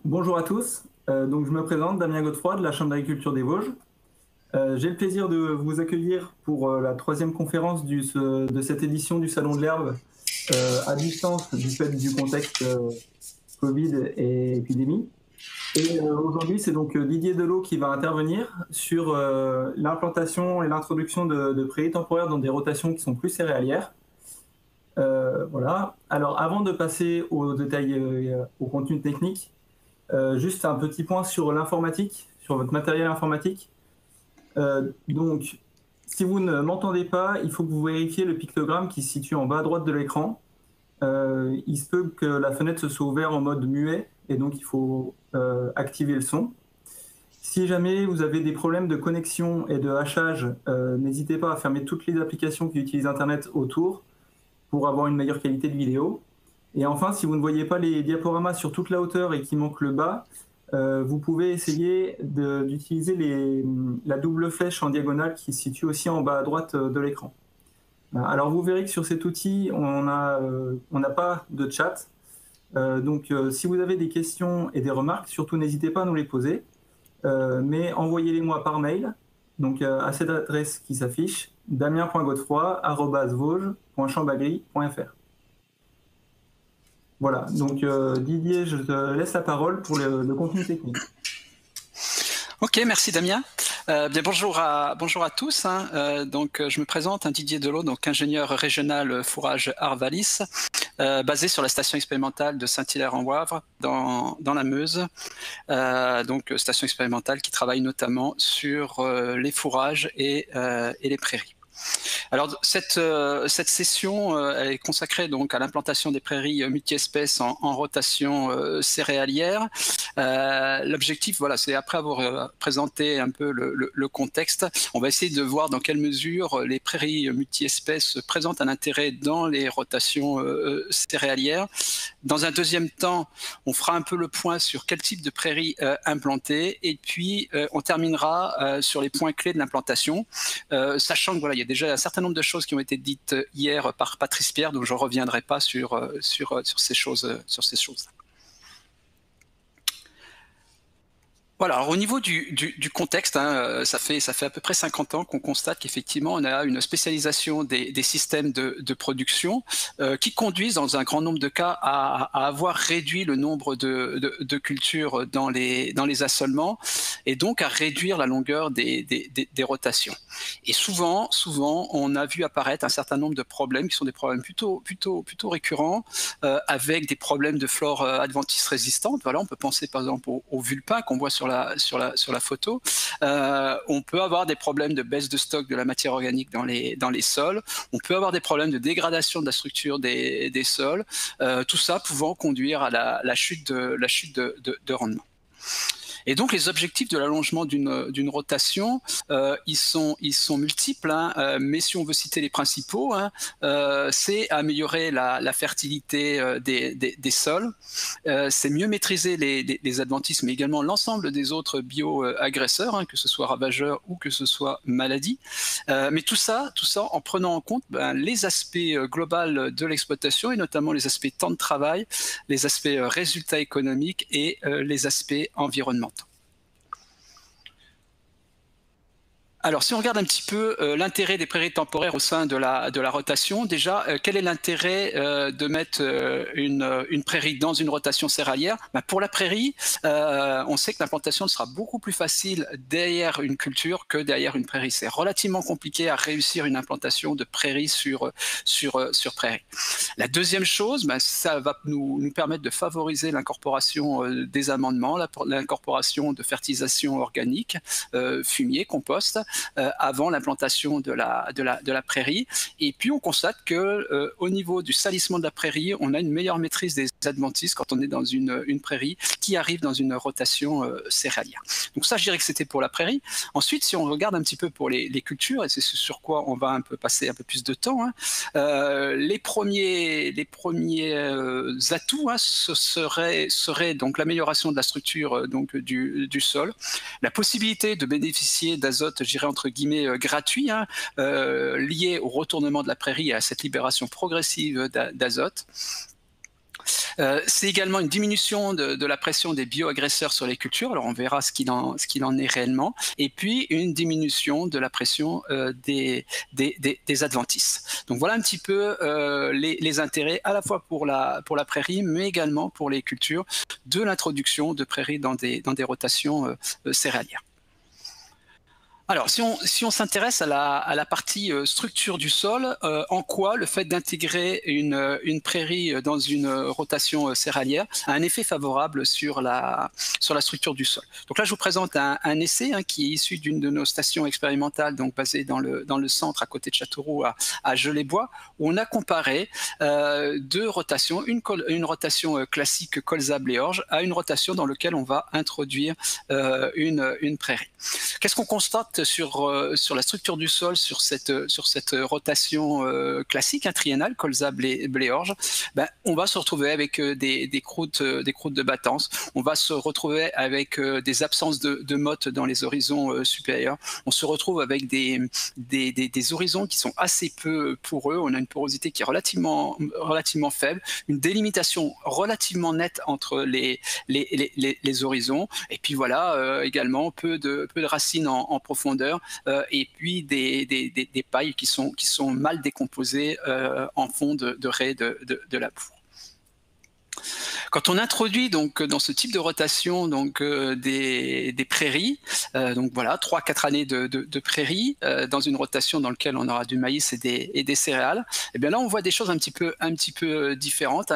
Bonjour à tous. Donc je me présente, Damien Godefroy de la Chambre d'agriculture des Vosges. J'ai le plaisir de vous accueillir pour la troisième conférence de cette édition du Salon de l'Herbe à distance du fait du contexte Covid et épidémie. Et aujourd'hui, c'est donc Didier Delot qui va intervenir sur l'implantation et l'introduction de prairies temporaires dans des rotations qui sont plus céréalières. Voilà. Alors avant de passer aux détails, au contenu technique, juste un petit point sur l'informatique, sur votre matériel informatique. Donc, si vous ne m'entendez pas, il faut que vous vérifiez le pictogramme qui se situe en bas à droite de l'écran. Il se peut que la fenêtre se soit ouverte en mode muet, et donc il faut activer le son. Si jamais vous avez des problèmes de connexion et de hachage, n'hésitez pas à fermer toutes les applications qui utilisent Internet autour pour avoir une meilleure qualité de vidéo. Et enfin, si vous ne voyez pas les diaporamas sur toute la hauteur et qu'il manque le bas, vous pouvez essayer d'utiliser la double flèche en diagonale qui se situe aussi en bas à droite de l'écran. Alors vous verrez que sur cet outil, on n'a pas de chat. Donc si vous avez des questions et des remarques, surtout n'hésitez pas à nous les poser, mais envoyez-les-moi par mail, donc à cette adresse qui s'affiche, damien.godefroy@vosges.chambagri.fr. Voilà, donc Didier, je te laisse la parole pour le contenu technique. Ok, merci Damien. Bien bonjour à tous. Donc je me présente, Didier Delot, donc ingénieur régional fourrage Arvalis, basé sur la station expérimentale de Saint-Hilaire-en-Wavre dans la Meuse. Donc station expérimentale qui travaille notamment sur les fourrages et les prairies. Alors cette session elle est consacrée donc à l'implantation des prairies multi-espèces en rotation céréalière. L'objectif, voilà, c'est après avoir présenté un peu le contexte, on va essayer de voir dans quelle mesure les prairies multi-espèces présentent un intérêt dans les rotations céréalières. Dans un deuxième temps, on fera un peu le point sur quel type de prairies implanter, et puis on terminera sur les points clés de l'implantation, sachant que voilà, il y a déjà un certain nombre de choses qui ont été dites hier par Patrice Pierre, donc je ne reviendrai pas sur ces choses. Voilà, alors au niveau du contexte, ça fait à peu près 50 ans qu'on constate qu'effectivement on a une spécialisation des systèmes de production qui conduisent dans un grand nombre de cas à avoir réduit le nombre de cultures dans les assolements, et donc à réduire la longueur des rotations. Et souvent, on a vu apparaître un certain nombre de problèmes qui sont des problèmes plutôt récurrents, avec des problèmes de flore adventice résistante. Voilà, on peut penser par exemple au vulpin qu'on voit sur la photo. On peut avoir des problèmes de baisse de stock de la matière organique dans les sols. On peut avoir des problèmes de dégradation de la structure des sols. Tout ça pouvant conduire à la chute de rendement. Et donc les objectifs de l'allongement d'une rotation, ils sont multiples, mais si on veut citer les principaux, c'est améliorer la fertilité des sols, c'est mieux maîtriser les adventices, mais également l'ensemble des autres bio-agresseurs, que ce soit ravageurs ou que ce soit maladies, mais tout ça en prenant en compte les aspects globaux de l'exploitation, et notamment les aspects temps de travail, les aspects résultats économiques et les aspects environnementaux. Alors, si on regarde un petit peu l'intérêt des prairies temporaires au sein de la rotation, déjà, quel est l'intérêt de mettre une prairie dans une rotation céréalière? Pour la prairie, on sait que l'implantation sera beaucoup plus facile derrière une culture que derrière une prairie. C'est relativement compliqué à réussir une implantation de prairie sur prairie. La deuxième chose, ça va nous permettre de favoriser l'incorporation des amendements, l'incorporation de fertilisation organique, fumier, compost, avant l'implantation de la prairie. Et puis on constate que au niveau du salissement de la prairie, on a une meilleure maîtrise des adventices quand on est dans une prairie qui arrive dans une rotation céréalière. Donc ça, je dirais que c'était pour la prairie. Ensuite, si on regarde un petit peu pour les cultures, et c'est sur quoi on va passer un peu plus de temps, les premiers atouts, ce serait donc l'amélioration de la structure du sol, la possibilité de bénéficier d'azote, je dirais entre guillemets gratuit, lié au retournement de la prairie et à cette libération progressive d'azote. C'est également une diminution de la pression des bioagresseurs sur les cultures, alors on verra ce qu'il en est réellement, et puis une diminution de la pression des adventices. Donc voilà un petit peu les intérêts à la fois pour la prairie, mais également pour les cultures, de l'introduction de prairies dans des rotations céréalières. Alors, si on s'intéresse à la partie structure du sol, en quoi le fait d'intégrer une prairie dans une rotation céréalière a un effet favorable sur la structure du sol. Donc là, je vous présente un essai qui est issu d'une de nos stations expérimentales, donc basée dans le centre, à côté de Châteauroux, à Geulais-Bois, où on a comparé deux rotations, une rotation classique colza-bléorge à une rotation dans laquelle on va introduire une prairie. Qu'est-ce qu'on constate sur la structure du sol, sur cette rotation classique, triennale, colza-bléorge? On va se retrouver avec des croûtes de battance, on va se retrouver avec des absences de mottes dans les horizons supérieurs, on se retrouve avec des horizons qui sont assez peu poreux, on a une porosité qui est relativement faible, une délimitation relativement nette entre les horizons, et puis voilà, également peu de racines en profondeur, et puis des pailles qui sont mal décomposées en fond de raie de la boue. Quand on introduit donc dans ce type de rotation des prairies, donc voilà 3-4 années de prairies dans une rotation dans laquelle on aura du maïs et des céréales, et bien là on voit des choses un petit peu différentes.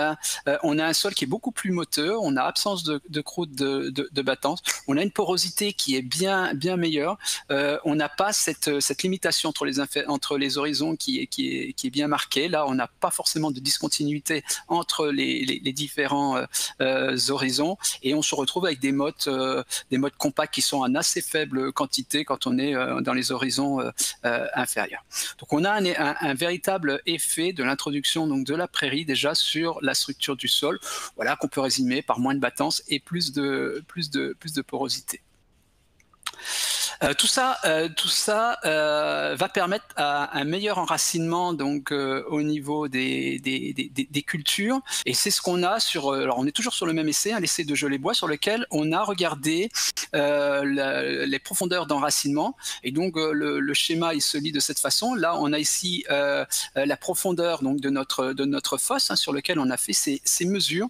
On a un sol qui est beaucoup plus motteux, on a absence de croûte de battance, on a une porosité qui est bien meilleure, on n'a pas cette limitation entre les horizons qui est bien marquée. Là on n'a pas forcément de discontinuité entre les différents horizons, et on se retrouve avec des mottes compacts qui sont en assez faible quantité quand on est dans les horizons inférieurs. Donc on a un véritable effet de l'introduction de la prairie déjà sur la structure du sol, voilà, qu'on peut résumer par moins de battance et plus de porosité. Tout ça va permettre un meilleur enracinement au niveau des cultures, et c'est ce qu'on a alors on est toujours sur le même essai, l'essai de Geulais-Bois, sur lequel on a regardé les profondeurs d'enracinement, et donc le schéma il se lit de cette façon. Là on a ici la profondeur de notre fosse, sur lequel on a fait ces mesures,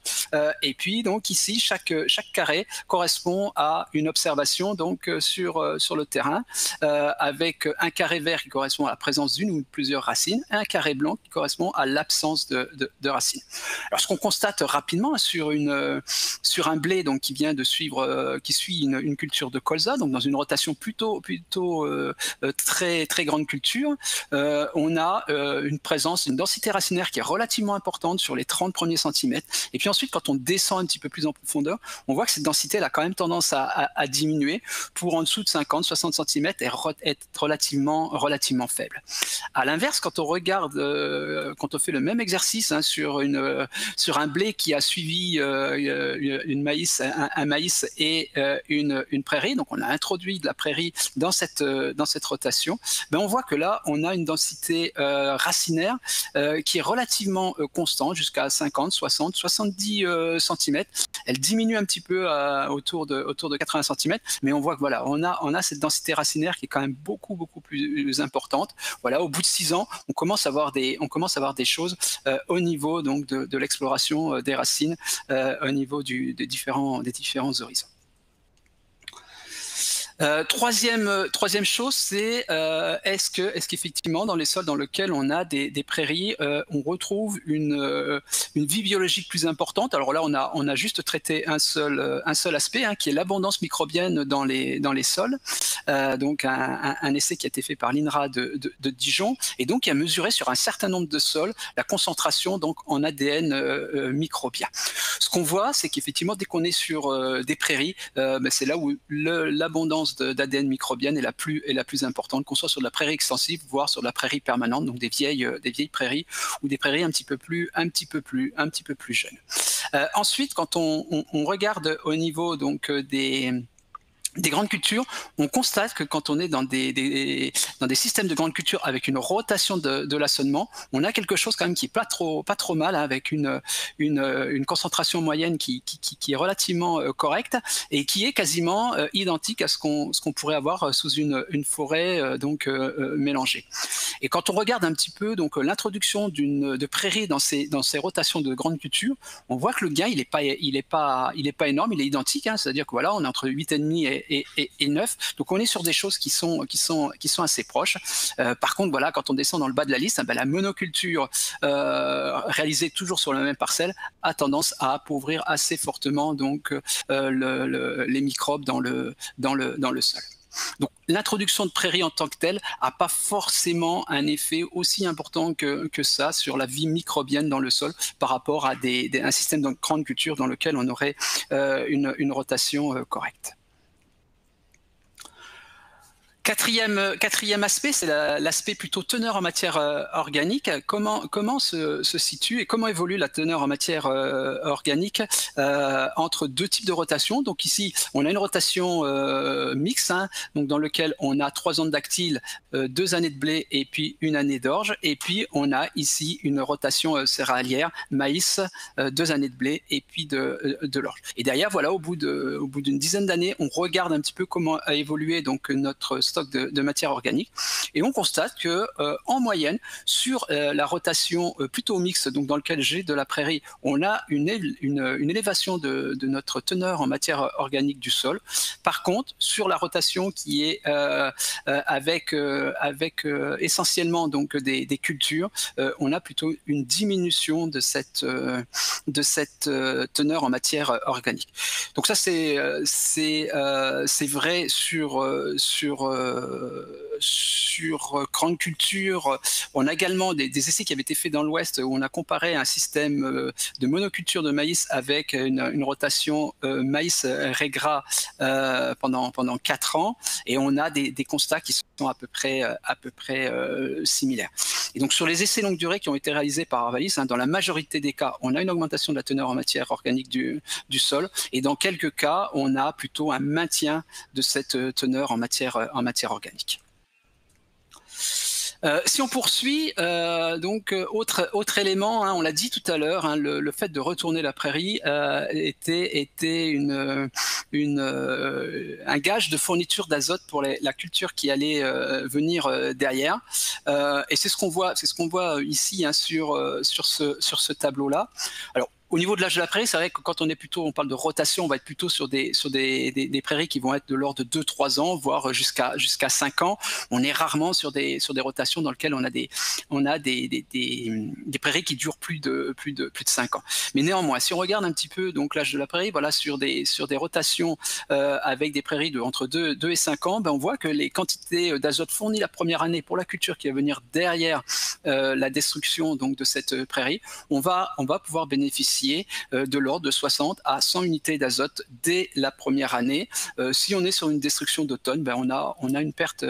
et puis donc ici chaque carré correspond à une observation sur le terrain, avec un carré vert qui correspond à la présence d'une ou plusieurs racines, et un carré blanc qui correspond à l'absence de racines. Alors ce qu'on constate rapidement sur un blé qui vient de qui suit une culture de colza, donc dans une rotation plutôt très très grande culture, on a une densité racinaire qui est relativement importante sur les 30 premiers centimètres, et puis ensuite quand on descend un petit peu plus en profondeur, on voit que cette densité elle a quand même tendance à diminuer pour en dessous de 50-60 cm être relativement faible. À l'inverse, quand on regarde, quand on fait le même exercice sur un blé qui a suivi un maïs et une prairie, donc on a introduit de la prairie dans cette rotation, on voit que là on a une densité racinaire qui est relativement constante jusqu'à 50, 60, 70 cm. Elle diminue un petit peu autour de 80 cm, mais on voit que voilà, on a cette densité racinaire qui est quand même beaucoup plus importante. Voilà, au bout de 6 ans, on commence à avoir des choses au niveau de l'exploration des racines, au niveau des différents horizons. Troisième chose, c'est est-ce qu'effectivement dans les sols dans lesquels on a des prairies, on retrouve une vie biologique plus importante. Alors là, on a juste traité un seul aspect, qui est l'abondance microbienne dans les sols. Donc un essai qui a été fait par l'INRA de Dijon, et donc qui a mesuré sur un certain nombre de sols la concentration en ADN microbien. Ce qu'on voit, c'est qu'effectivement dès qu'on est sur des prairies, c'est là où l'abondance d'ADN microbienne est la plus importante, qu'on soit sur de la prairie extensive, voire sur de la prairie permanente, donc des vieilles prairies ou des prairies un petit peu plus jeunes. Ensuite, quand on regarde au niveau des grandes cultures, on constate que quand on est dans des systèmes de grandes cultures avec une rotation de l'assolement, on a quelque chose quand même qui est pas trop mal, hein, avec une concentration moyenne qui est relativement correcte et qui est quasiment identique à ce qu'on pourrait avoir sous une forêt mélangée. Et quand on regarde un petit peu donc l'introduction de prairies dans ces rotations de grandes cultures, on voit que le gain il est pas énorme, il est identique, hein, c'est-à-dire que voilà, on est entre 8,5 et 9, donc on est sur des choses qui sont assez proches. Par contre, voilà, quand on descend dans le bas de la liste, la monoculture réalisée toujours sur la même parcelle a tendance à appauvrir assez fortement donc les microbes dans le sol. Donc l'introduction de prairies en tant que telle n'a pas forcément un effet aussi important que ça sur la vie microbienne dans le sol par rapport à un système de grande culture dans lequel on aurait une rotation correcte. Quatrième aspect, c'est l'aspect plutôt teneur en matière organique. Comment se situe et comment évolue la teneur en matière organique entre deux types de rotation. Donc ici, on a une rotation mixte, hein, donc dans lequel on a 3 ans de dactyle, 2 années de blé et puis 1 année d'orge. Et puis on a ici une rotation céréalière, maïs, 2 années de blé et puis de l'orge. Et derrière, voilà, au bout d'une dizaine d'années, on regarde un petit peu comment a évolué donc notre stock de matière organique, et on constate que en moyenne sur la rotation plutôt mixte, donc dans lequel j'ai de la prairie, on a une élévation de notre teneur en matière organique du sol. Par contre, sur la rotation qui est avec essentiellement donc des cultures, on a plutôt une diminution de cette teneur en matière organique. Donc ça c'est vrai sur grande culture. On a également des essais qui avaient été faits dans l'Ouest où on a comparé un système de monoculture de maïs avec une rotation maïs régras pendant 4 ans, et on a des constats qui sont à peu près similaires. Et donc sur les essais longue durée qui ont été réalisés par Arvalis, hein, dans la majorité des cas, on a une augmentation de la teneur en matière organique du sol, et dans quelques cas, on a plutôt un maintien de cette teneur en matière organique. Si on poursuit, autre élément, hein, on l'a dit tout à l'heure, hein, le fait de retourner la prairie était un gage de fourniture d'azote pour la culture qui allait venir derrière. Et c'est ce qu'on voit ici, hein, sur ce tableau-là. Alors, au niveau de l'âge de la prairie, c'est vrai que quand on parle de rotation, on va être plutôt sur des prairies qui vont être de l'ordre de 2-3 ans, voire jusqu'à 5 ans. On est rarement sur des rotations dans lesquelles on a des prairies qui durent plus de 5 ans. Mais néanmoins, si on regarde un petit peu donc l'âge de la prairie, voilà, sur des rotations avec des prairies entre 2 et 5 ans, on voit que les quantités d'azote fournies la première année pour la culture qui va venir derrière la destruction donc de cette prairie, on va pouvoir bénéficier de l'ordre de 60 à 100 unités d'azote dès la première année. Si on est sur une destruction d'automne, on a une perte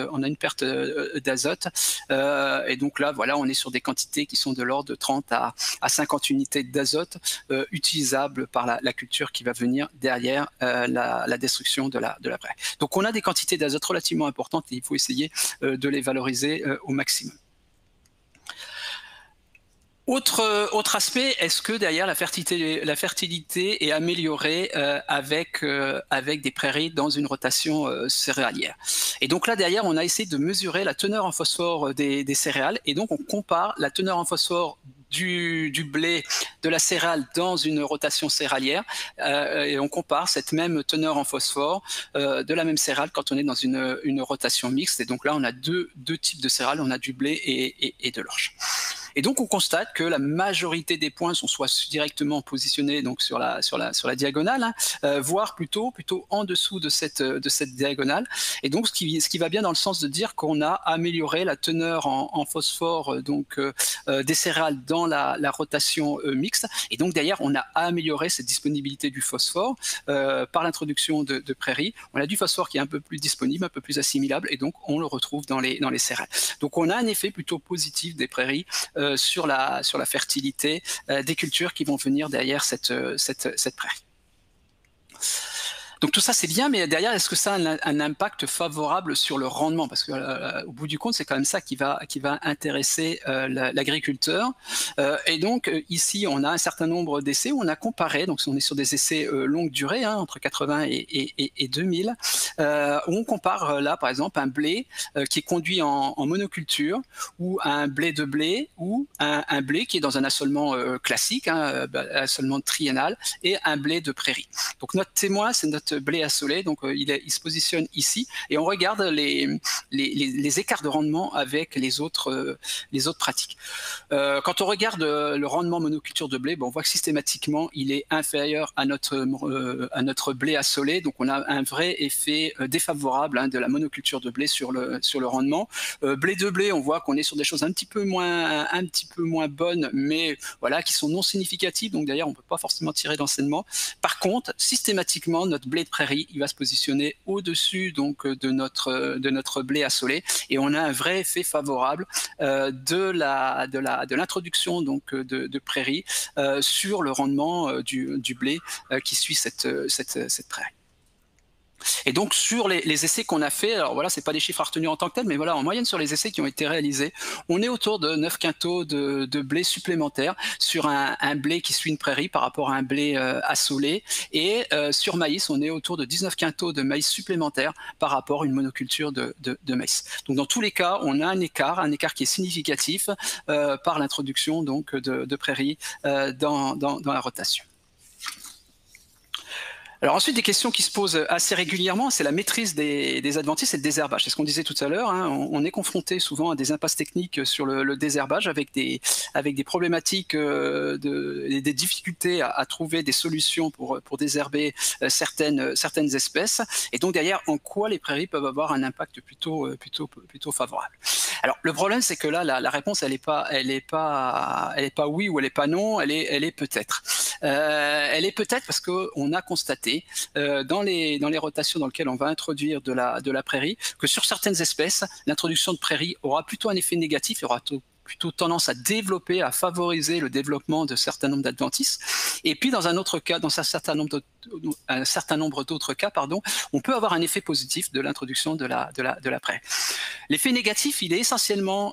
d'azote, et donc là voilà, on est sur des quantités qui sont de l'ordre de 30 à 50 unités d'azote utilisables par la culture qui va venir derrière la destruction de la prairie. Donc on a des quantités d'azote relativement importantes et il faut essayer de les valoriser au maximum. Autre aspect, est-ce que derrière la fertilité est améliorée avec des prairies dans une rotation céréalière? Et donc là derrière, on a essayé de mesurer la teneur en phosphore des céréales, et donc on compare la teneur en phosphore du blé, de la céréale dans une rotation céréalière, et on compare cette même teneur en phosphore de la même céréale quand on est dans une rotation mixte. Et donc là, on a deux types de céréales, on a du blé et de l'orge. Et donc on constate que la majorité des points sont soit directement positionnés donc sur la diagonale, hein, voire plutôt en dessous de cette diagonale. Et donc ce qui va bien dans le sens de dire qu'on a amélioré la teneur en phosphore des céréales dans la rotation mixte. Et donc derrière, on a amélioré cette disponibilité du phosphore par l'introduction de prairies. On a du phosphore qui est un peu plus disponible, un peu plus assimilable, et donc on le retrouve dans les céréales. Donc on a un effet plutôt positif des prairies sur la fertilité des cultures qui vont venir derrière cette prairie. Donc tout ça c'est bien, mais derrière, est-ce que ça a un impact favorable sur le rendement? Parce que au bout du compte, c'est quand même ça qui va intéresser l'agriculteur. Et donc ici, on a un certain nombre d'essais où on a comparé, donc on est sur des essais longue durée, hein, entre 80 et 2000, où on compare là, par exemple, un blé qui est conduit en monoculture, ou un blé de blé, ou un blé qui est dans un assolement classique, hein, assolement triennal, et un blé de prairie. Donc notre témoin, c'est notre blé assolé, donc il se positionne ici, et on regarde les écarts de rendement avec les autres pratiques. Quand on regarde le rendement monoculture de blé, bon, on voit que systématiquement il est inférieur à notre blé assolé, donc on a un vrai effet défavorable, hein, de la monoculture de blé sur le rendement. Blé de blé, on voit qu'on est sur des choses un petit peu moins bonnes, mais voilà, qui sont non significatives, donc d'ailleurs on ne peut pas forcément tirer d'enseignement. Par contre, systématiquement, notre blé de prairie, il va se positionner au-dessus donc de notre blé assolé, et on a un vrai effet favorable de l'introduction donc de prairie sur le rendement du blé qui suit cette prairie. Et donc sur les essais qu'on a fait, alors voilà, c'est pas des chiffres à retenir en tant que tel, mais voilà, en moyenne sur les essais qui ont été réalisés, on est autour de 9 quintaux de blé supplémentaire sur un blé qui suit une prairie par rapport à un blé assolé, et sur maïs, on est autour de 19 quintaux de maïs supplémentaire par rapport à une monoculture de maïs. Donc dans tous les cas, on a un écart qui est significatif par l'introduction donc de prairies dans la rotation. Alors ensuite, des questions qui se posent assez régulièrement, c'est la maîtrise des adventices et le désherbage. C'est ce qu'on disait tout à l'heure, hein, on est confronté souvent à des impasses techniques sur le désherbage avec des problématiques, des difficultés à trouver des solutions pour désherber certaines espèces. Et donc derrière, en quoi les prairies peuvent avoir un impact plutôt favorable. Alors le problème, c'est que là, la réponse, elle est pas oui ou elle est pas non, elle est peut-être. Elle est peut-être parce qu'on a constaté dans les rotations dans lesquelles on va introduire de la prairie, que sur certaines espèces, l'introduction de prairie aura plutôt un effet négatif, il y aura plutôt tendance à développer, à favoriser le développement de certains nombres d'adventices. Et puis dans un autre cas, dans un certain nombre d'autres cas, on peut avoir un effet positif de l'introduction de la prairie. L'effet négatif, il est essentiellement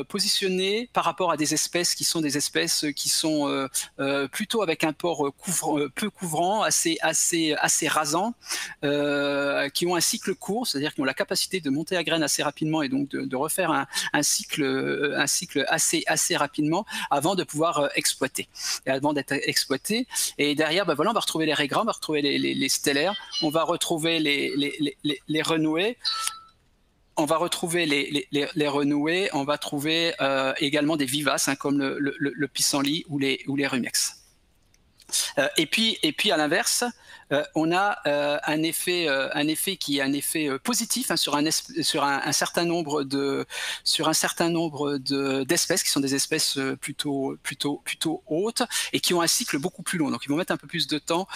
positionné par rapport à des espèces qui sont plutôt avec un port peu couvrant, assez rasant, qui ont un cycle court, c'est-à-dire qui ont la capacité de monter à graines assez rapidement et donc de refaire un cycle assez rapidement avant de pouvoir exploiter. Et avant d'être exploité, et derrière, on va retrouver les raigrats, on va retrouver les stellaires, on va retrouver les renoués. On va retrouver les renoués, on va trouver également des vivaces, hein, comme le pissenlit ou les rumex. Et puis à l'inverse, on a un effet qui est un effet positif, hein, sur un certain nombre d'espèces qui sont des espèces plutôt hautes et qui ont un cycle beaucoup plus long. Donc ils vont mettre un peu plus de temps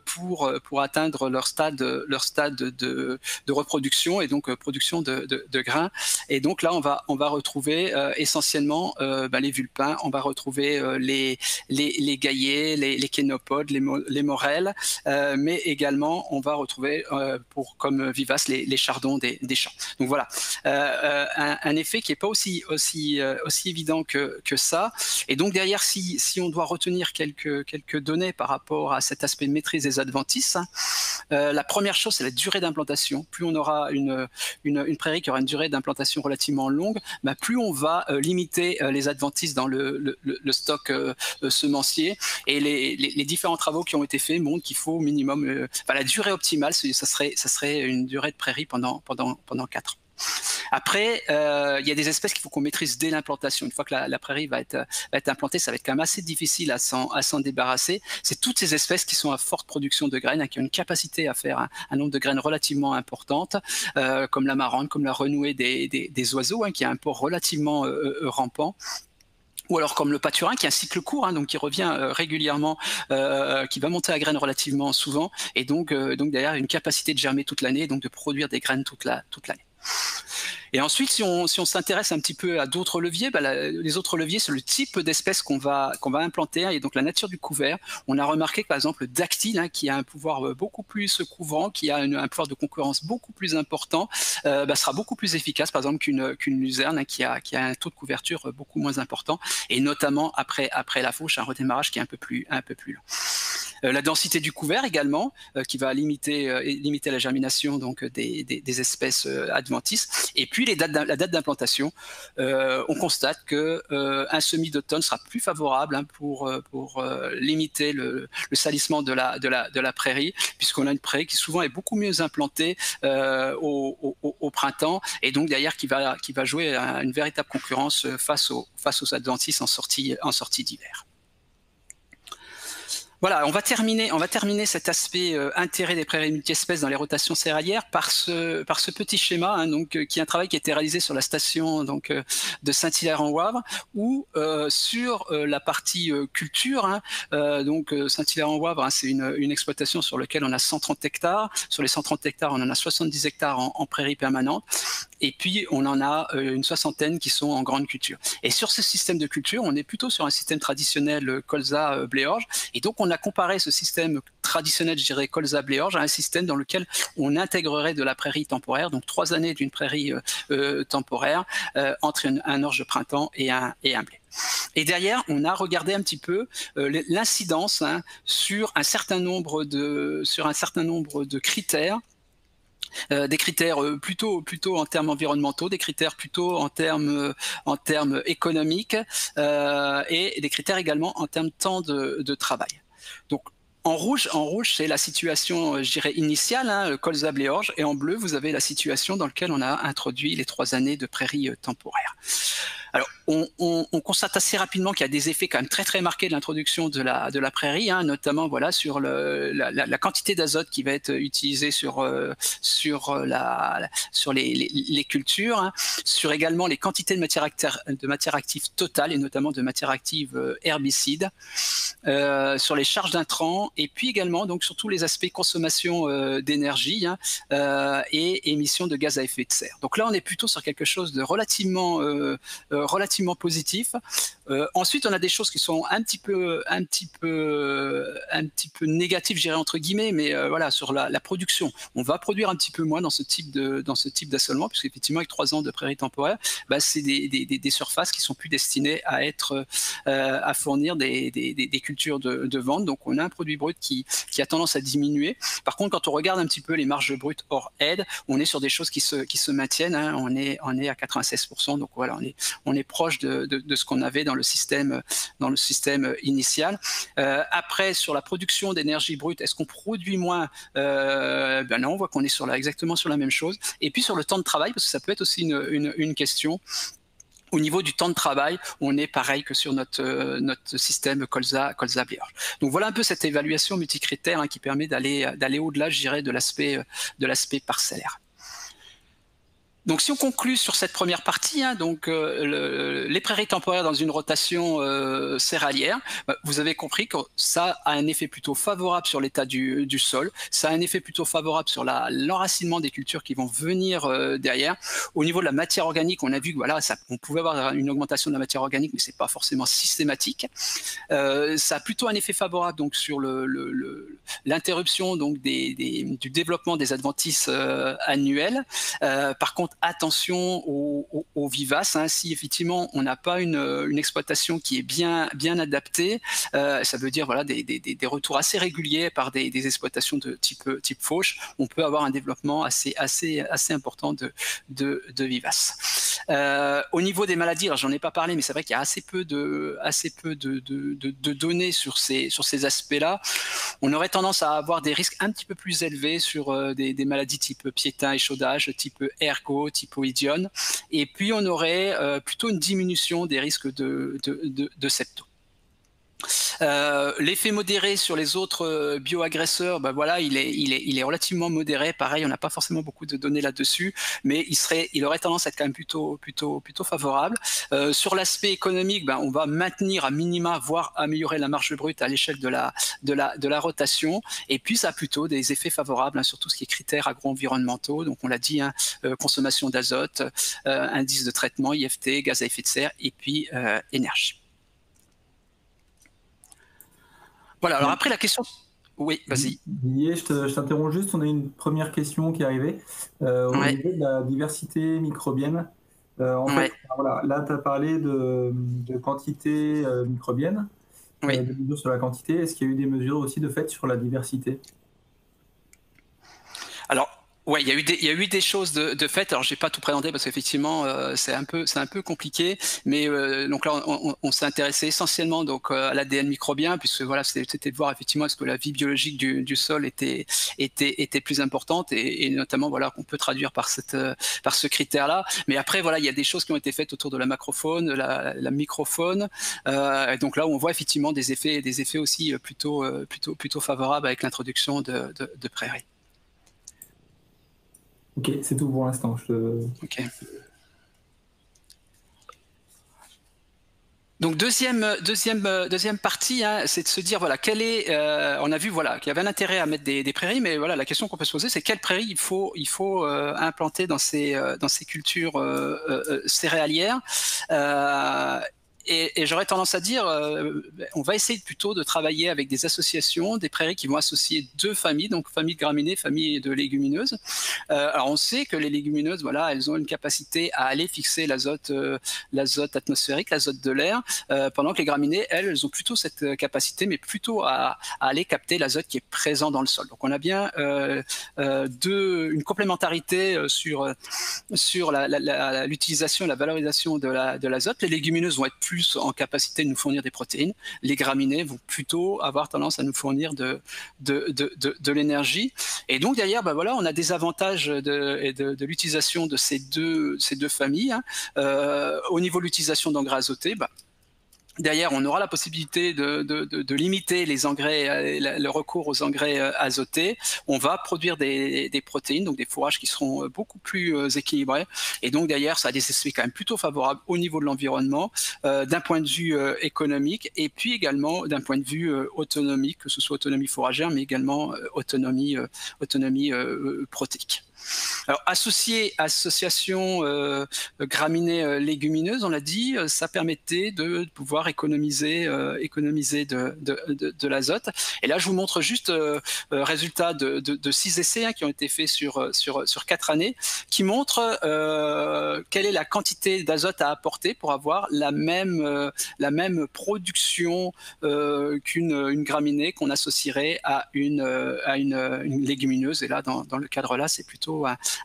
pour atteindre leur stade de reproduction et donc production de grains. Et donc là on va retrouver essentiellement les vulpins, on va retrouver les gaillets, les kénopodes, les morels, mais également on va retrouver comme vivaces les chardons des champs. Donc voilà, un effet qui n'est pas aussi évident que ça. Et donc derrière, si on doit retenir quelques données par rapport à cet aspect de maîtrise des adventices, la première chose, c'est la durée d'implantation. Plus on aura une prairie qui aura une durée d'implantation relativement longue, plus on va limiter les adventices dans le stock semencier. Et les différents travaux qui ont été faits montrent qu'il faut au minimum, la durée optimale, ça serait une durée de prairie pendant 4 ans. Après, il y a des espèces qu'il faut qu'on maîtrise dès l'implantation. Une fois que la prairie va être implantée, ça va être quand même assez difficile à s'en débarrasser. C'est toutes ces espèces qui sont à forte production de graines, qui ont une capacité à faire un nombre de graines relativement importante, comme la marante, comme la renouée des oiseaux, qui a un port relativement rampant. Ou alors comme le pâturin qui a un cycle court, donc qui revient régulièrement, qui va monter à graines relativement souvent, et donc derrière une capacité de germer toute l'année, donc de produire des graines toute l'année. Et ensuite, si on s'intéresse un petit peu à d'autres leviers, les autres leviers, c'est le type d'espèce qu'on va implanter, et donc la nature du couvert. On a remarqué que, par exemple, le dactyle, qui a un pouvoir beaucoup plus couvrant, qui a un pouvoir de concurrence beaucoup plus important, sera beaucoup plus efficace, par exemple, qu'une luzerne, qui a un taux de couverture beaucoup moins important, et notamment après la fauche, un redémarrage qui est un peu plus lent. La densité du couvert également, qui va limiter la germination donc des espèces adventices. Et puis la date d'implantation, on constate que un semis d'automne sera plus favorable pour limiter le salissement de la prairie, puisqu'on a une prairie qui souvent est beaucoup mieux implantée au printemps, et donc derrière qui va jouer une véritable concurrence face aux adventices en sortie d'hiver. Voilà, on va terminer cet aspect intérêt des prairies multi-espèces dans les rotations céréalières par ce petit schéma, qui est un travail qui a été réalisé sur la station de Saint-Hilaire-en-Wavre, où sur la partie culture, Saint-Hilaire-en-Wavre, c'est une exploitation sur laquelle on a 130 hectares. Sur les 130 hectares, on en a 70 hectares en prairie permanente. Et puis, on en a une soixantaine qui sont en grande culture. Et sur ce système de culture, on est plutôt sur un système traditionnel colza-bléorge. Et donc, on a comparé ce système traditionnel, je dirais, colza-bléorge, à un système dans lequel on intégrerait de la prairie temporaire, donc 3 années d'une prairie temporaire, entre un orge de printemps et un blé. Et derrière, on a regardé un petit peu l'incidence sur un certain nombre de critères. Des critères plutôt en termes environnementaux, des critères plutôt en termes économiques, et des critères également en termes de temps de travail. Donc, en rouge, c'est la situation, je dirais, initiale, colza-bléorge, et en bleu, vous avez la situation dans laquelle on a introduit les 3 années de prairie temporaire. Alors, on constate assez rapidement qu'il y a des effets quand même très très marqués de l'introduction de la prairie, notamment sur la quantité d'azote qui va être utilisée sur les cultures, sur également les quantités de matière active totale, et notamment de matière active herbicide, sur les charges d'intrants, et puis également donc sur tous les aspects consommation d'énergie et émissions de gaz à effet de serre. Donc là, on est plutôt sur quelque chose de relativement positif. Ensuite, on a des choses qui sont un petit peu négatives, je dirais, entre guillemets, mais sur la production. On va produire un petit peu moins dans ce type d'assolement, puisque effectivement, avec 3 ans de prairie temporaire, c'est des surfaces qui sont plus destinées à fournir des cultures de vente. Donc, on a un produit brut qui a tendance à diminuer. Par contre, quand on regarde un petit peu les marges brutes hors aide, on est sur des choses qui se maintiennent. On est à 96%. Donc voilà, on est proche de ce qu'on avait dans le système initial. Après, sur la production d'énergie brute, est-ce qu'on produit moins? Non, on voit qu'on est exactement sur la même chose. Et puis sur le temps de travail, parce que ça peut être aussi une question. Au niveau du temps de travail, on est pareil que sur notre système colza-bléorge. Donc voilà un peu cette évaluation multicritère qui permet d'aller au-delà, je dirais, de l'aspect parcellaire. Donc, si on conclut sur cette première partie, les prairies temporaires dans une rotation céréalière, vous avez compris que ça a un effet plutôt favorable sur l'état du sol, ça a un effet plutôt favorable sur l'enracinement des cultures qui vont venir derrière. Au niveau de la matière organique, on a vu que on pouvait avoir une augmentation de la matière organique, mais c'est pas forcément systématique. Ça a plutôt un effet favorable donc sur l'interruption du développement des adventices annuels. Par contre, attention aux vivaces. Si effectivement on n'a pas une exploitation qui est bien adaptée, ça veut dire des retours assez réguliers par des exploitations de type fauche, on peut avoir un développement assez important de vivaces. Au niveau des maladies, alors j'en ai pas parlé, mais c'est vrai qu'il y a assez peu de données sur ces aspects-là. On aurait tendance à avoir des risques un petit peu plus élevés sur des maladies type piétin, échaudage, type ergot, type oïdium, et puis on aurait plutôt une diminution des risques de septo. L'effet modéré sur les autres bioagresseurs, ben voilà, il est relativement modéré. Pareil, on n'a pas forcément beaucoup de données là-dessus, mais il aurait tendance à être quand même plutôt favorable. Sur l'aspect économique, ben, on va maintenir à minima, voire améliorer la marge brute à l'échelle de la rotation. Et puis, ça a plutôt des effets favorables, hein, sur tout ce qui est critères agro-environnementaux. Donc, on l'a dit, hein, consommation d'azote, indice de traitement, IFT, gaz à effet de serre, et puis énergie. Voilà, alors après la question... Oui, vas-y. Didier, je t'interromps juste, on a une première question qui est arrivée au niveau de la diversité microbienne. En fait, voilà, là, tu as parlé de quantité microbienne, de mesures sur la quantité. Est-ce qu'il y a eu des mesures aussi de fait sur la diversité? Alors, ouais, il y a eu des choses de fait. Alors, j'ai pas tout présenté parce qu'effectivement, c'est un peu compliqué. Mais donc là, on s'est intéressé essentiellement donc à l'ADN microbien, puisque voilà, c'était de voir effectivement est-ce que la vie biologique du sol était plus importante et notamment voilà qu'on peut traduire par ce critère-là. Mais après voilà, il y a des choses qui ont été faites autour de la macrofaune, la microfaune. Et donc là, où on voit effectivement des effets aussi plutôt favorables avec l'introduction de prairies. Ok, c'est tout pour l'instant. Ok. Donc deuxième partie, hein, c'est de se dire voilà on a vu voilà qu'il y avait un intérêt à mettre des prairies, mais voilà la question qu'on peut se poser c'est quelles prairies il faut implanter dans ces cultures céréalières. Et j'aurais tendance à dire, on va essayer plutôt de travailler avec des associations, des prairies qui vont associer deux familles, donc famille de graminées, famille de légumineuses. Alors on sait que les légumineuses, voilà, elles ont une capacité à aller fixer l'azote atmosphérique, l'azote de l'air, pendant que les graminées, elles ont plutôt cette capacité, mais plutôt à aller capter l'azote qui est présent dans le sol. Donc on a bien une complémentarité sur l'utilisation et la valorisation de l'azote. Les légumineuses vont être plus en capacité de nous fournir des protéines. Les graminées vont plutôt avoir tendance à nous fournir de l'énergie. Et donc derrière, ben voilà, on a des avantages de l'utilisation de ces deux familles. Hein. Au niveau de l'utilisation d'engrais azotés, derrière, on aura la possibilité de limiter les engrais, le recours aux engrais azotés. On va produire des protéines, donc des fourrages qui seront beaucoup plus équilibrés. Et donc derrière, ça a des effets quand même plutôt favorables au niveau de l'environnement, d'un point de vue économique, et puis également d'un point de vue autonomique, que ce soit autonomie fourragère, mais également autonomie protéique. Alors, association graminées légumineuses, on l'a dit, ça permettait de pouvoir économiser de l'azote. Et là, je vous montre juste résultat de 6 essais, hein, qui ont été faits sur 4 années, qui montrent quelle est la quantité d'azote à apporter pour avoir la même production qu'une graminée qu'on associerait à une légumineuse. Et là, dans le cadre là, c'est plutôt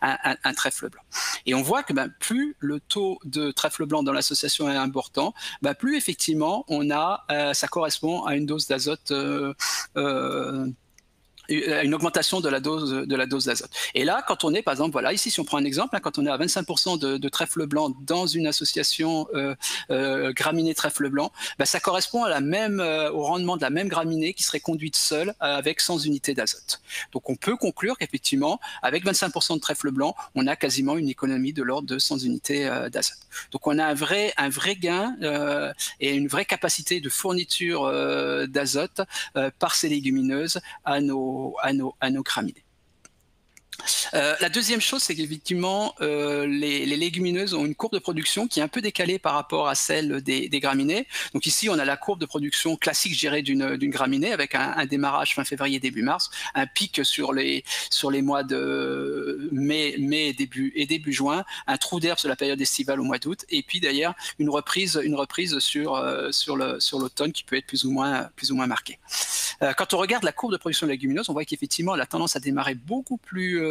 un trèfle blanc. Et on voit que plus le taux de trèfle blanc dans l'association est important, plus effectivement ça correspond à une dose d'azote, une augmentation de la dose d'azote. Et là, quand on est, par exemple, voilà, ici, si on prend un exemple, hein, quand on est à 25% de trèfle blanc dans une association graminée trèfle blanc, ça correspond à au rendement de la même graminée qui serait conduite seule avec 100 unités d'azote. Donc, on peut conclure qu'effectivement, avec 25% de trèfle blanc, on a quasiment une économie de l'ordre de 100 unités d'azote. Donc, on a un vrai gain et une vraie capacité de fourniture d'azote par ces légumineuses à nos graminées. La deuxième chose, c'est qu'effectivement, les légumineuses ont une courbe de production qui est un peu décalée par rapport à celle des graminées. Donc ici, on a la courbe de production classique, je dirais, d'une graminée, avec un démarrage fin février, début mars, un pic sur les mois de mai et début juin, un trou d'herbe sur la période estivale au mois d'août, et puis d'ailleurs une reprise sur l'automne qui peut être plus ou moins marquée. Quand on regarde la courbe de production de légumineuses, on voit qu'effectivement, elle a tendance à démarrer beaucoup plus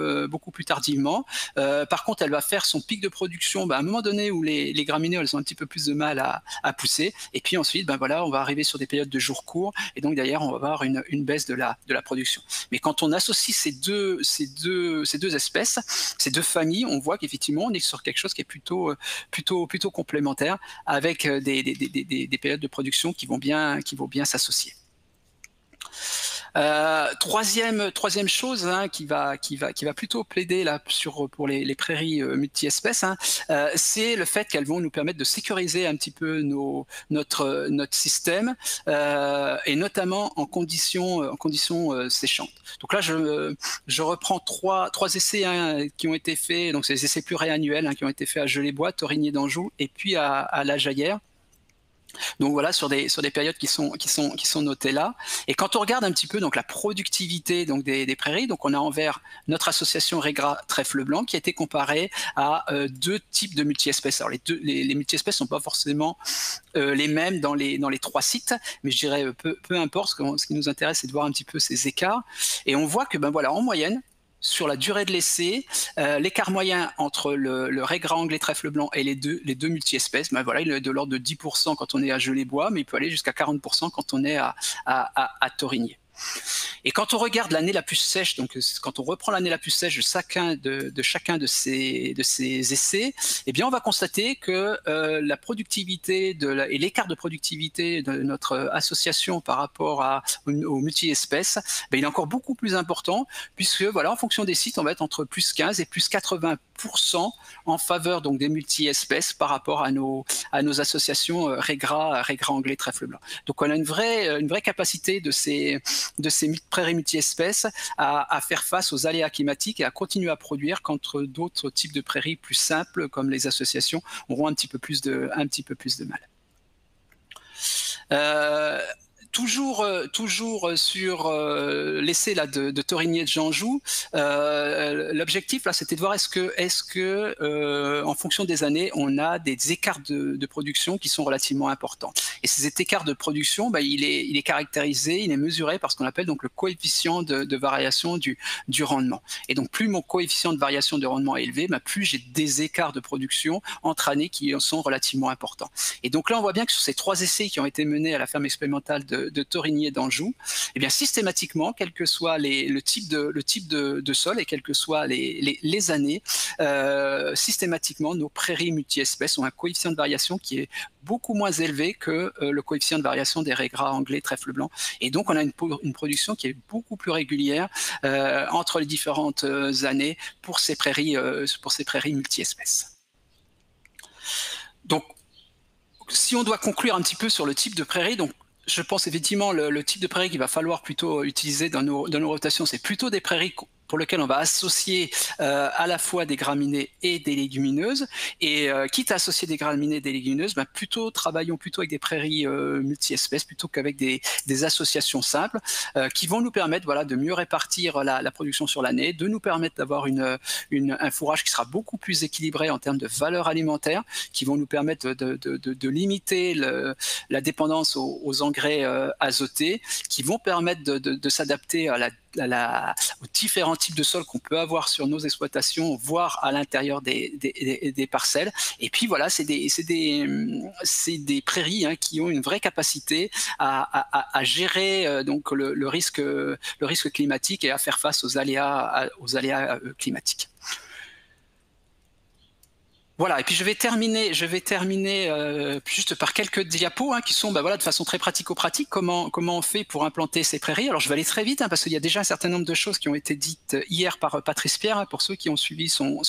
tardivement. Par contre, elle va faire son pic de production à un moment donné où les graminées, elles ont un petit peu plus de mal à pousser. Et puis ensuite, voilà, on va arriver sur des périodes de jours courts. Et donc, derrière, on va avoir une baisse de la production. Mais quand on associe ces deux multi-espèces, ces deux familles, on voit qu'effectivement, on est sur quelque chose qui est plutôt complémentaire, avec des périodes de production qui vont bien s'associer. Troisième chose qui va plutôt plaider là pour les prairies multi-espèces, c'est le fait qu'elles vont nous permettre de sécuriser un petit peu notre système, et notamment en conditions séchantes. Donc là, je reprends trois essais qui ont été faits, donc c'est des essais pluriannuels qui ont été faits à Geulles-Bois, Torigné d'Anjou et puis à La Jaillère. Donc voilà, sur des périodes qui sont notées là. Et quand on regarde un petit peu donc la productivité donc des prairies, donc on a en vert notre association Régras Trèfle Blanc qui a été comparée à deux types de multi-espèces. Alors les multi-espèces sont pas forcément les mêmes dans les trois sites, mais je dirais peu importe. Ce qui nous intéresse, c'est de voir un petit peu ces écarts. Et on voit que voilà, en moyenne, sur la durée de l'essai, l'écart moyen entre le Régras anglais trèfle blanc et les deux multi-espèces, voilà, il est de l'ordre de 10% quand on est à Geulles-Bois, mais il peut aller jusqu'à 40% quand on est à Torigné. Et quand on regarde l'année la plus sèche, donc quand on reprend l'année la plus sèche de chacun de ces essais, eh bien on va constater que la productivité et l'écart de productivité de notre association par rapport aux multi-espèces, il est encore beaucoup plus important, puisque voilà, en fonction des sites, on va être entre plus 15 et plus 80% en faveur donc des multi-espèces par rapport à nos associations Régras anglais trèfle blanc. Donc on a une vraie capacité de ces prairies multi-espèces à faire face aux aléas climatiques et à continuer à produire quand d'autres types de prairies plus simples, comme les associations, auront un petit peu plus de mal. Toujours sur l'essai là de Torigné de Janjou, l'objectif là c'était de voir est-ce que en fonction des années on a des écarts de production qui sont relativement importants. Et ces écarts de production, il est caractérisé, il est mesuré par ce qu'on appelle donc le coefficient de variation du rendement. Et donc plus mon coefficient de variation de rendement est élevé, plus j'ai des écarts de production entre années qui sont relativement importants. Et donc là on voit bien que sur ces trois essais qui ont été menés à la ferme expérimentale de Torigné d'Anjou, eh bien systématiquement, quel que soit le type de sol et quelles que soient les années, systématiquement nos prairies multi-espèces ont un coefficient de variation qui est beaucoup moins élevé que le coefficient de variation des Régras anglais trèfle blanc. Et donc on a une production qui est beaucoup plus régulière entre les différentes années pour ces prairies multi-espèces. Donc si on doit conclure un petit peu sur le type de prairie, donc je pense effectivement le type de prairie qu'il va falloir plutôt utiliser dans nos rotations, c'est plutôt des prairies pour lesquelles on va associer à la fois des graminées et des légumineuses. Et quitte à associer des graminées et des légumineuses, travaillons plutôt avec des prairies multi-espèces plutôt qu'avec des associations simples qui vont nous permettre de mieux répartir la production sur l'année, de nous permettre d'avoir un fourrage qui sera beaucoup plus équilibré en termes de valeur alimentaire, qui vont nous permettre de limiter la dépendance aux engrais azotés, qui vont permettre de s'adapter aux différents types de sols qu'on peut avoir sur nos exploitations, voire à l'intérieur des parcelles. Et puis voilà, c'est des prairies qui ont une vraie capacité à gérer donc le risque climatique et à faire face aux aléas climatiques. Voilà, et puis je vais terminer juste par quelques diapos qui sont de façon très pratico-pratique comment on fait pour implanter ces prairies. Alors je vais aller très vite parce qu'il y a déjà un certain nombre de choses qui ont été dites hier par Patrice Pierre pour ceux qui ont suivi son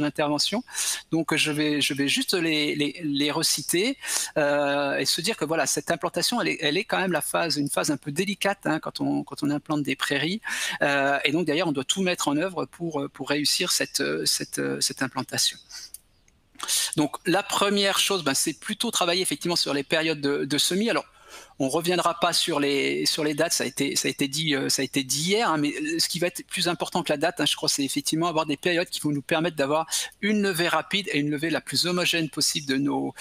intervention. Donc je vais juste les reciter et se dire que voilà, cette implantation elle est quand même une phase un peu délicate quand on implante des prairies et donc derrière on doit tout mettre en œuvre pour réussir cette implantation. Donc la première chose, c'est plutôt travailler effectivement sur les périodes de semis. Alors on reviendra pas sur les dates, ça a été dit hier, mais ce qui va être plus important que la date, je crois, c'est effectivement avoir des périodes qui vont nous permettre d'avoir une levée rapide et une levée la plus homogène possible de nos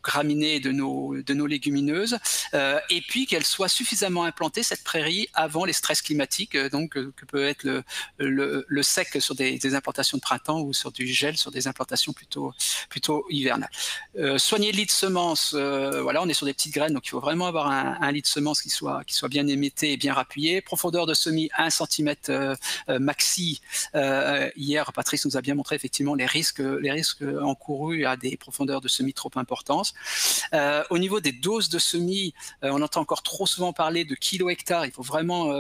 graminées et de nos légumineuses, et puis qu'elle soit suffisamment implantée cette prairie avant les stress climatiques, donc que peut être le sec sur des implantations de printemps ou sur du gel sur des implantations plutôt hivernales. Soigner le lit de semences, voilà, on est sur sur des petites graines, donc il faut vraiment avoir un lit de semence qui soit bien émetté et bien rappuyé. Profondeur de semis 1 cm maxi. Hier, Patrice nous a bien montré effectivement les risques encourus à des profondeurs de semis trop importantes. Au niveau des doses de semis, on entend encore trop souvent parler de kilo-hectares. Il faut vraiment